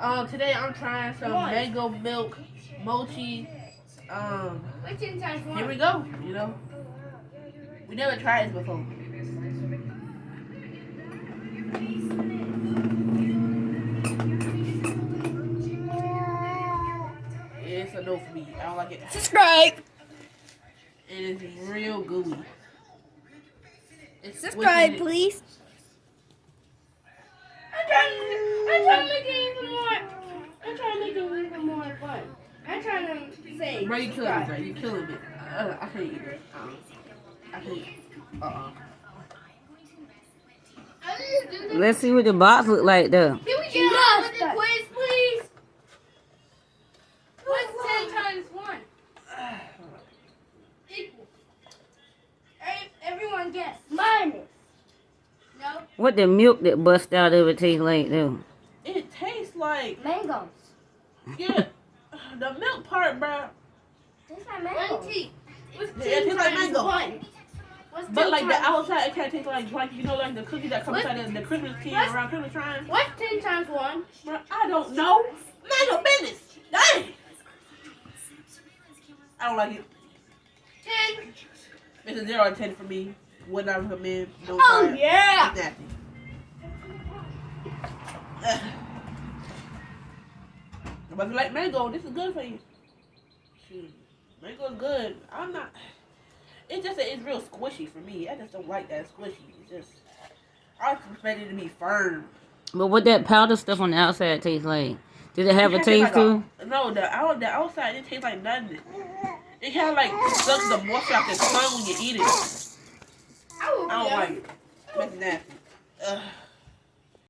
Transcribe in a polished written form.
Today I'm trying some mango milk mochi. What's 10 times 1? Here we go. You know, we never tried this before. It's a no for me. I don't like it. Subscribe. It is real gooey. It's Subscribe, please. I'm trying to make it even more. I'm trying to make it even more fun. I'm trying to say. Bro, you killing me, bro. You killing me. I can't eat it. I can't. Let's see what the box look like though. Can we get on with the quiz, please? What's 10 times 1? Equal. Everyone guess. Minus. No. What the milk that bust out of it taste like though? It tastes like Mangoes. yeah. The milk part, bro. Tastes like mango. What's 10 Yeah, it tastes like times mango. 1? What's 10 But like the times- outside, it kind of tastes like you know, like the cookies that come inside the Christmas can around Christmas time. What's 10 times 1? Bro, I don't know. Mind your business. Dang. I don't like it. 10. It's a 0 out of 10 for me. Would not recommend. Don't Oh, try it. yeah. It's nasty. But if you like mango, this is good for you. Shoot. Mango is good. I'm not. It's just that it's real squishy for me. I just don't like that squishy. It's just. I expect it to be firm. But what that powder stuff on the outside taste like? Did it have a taste too? No, the outside it tastes like nothing. It kind of like sucks the moisture out the tongue when you eat it. I don't like it. It's nasty. Ugh.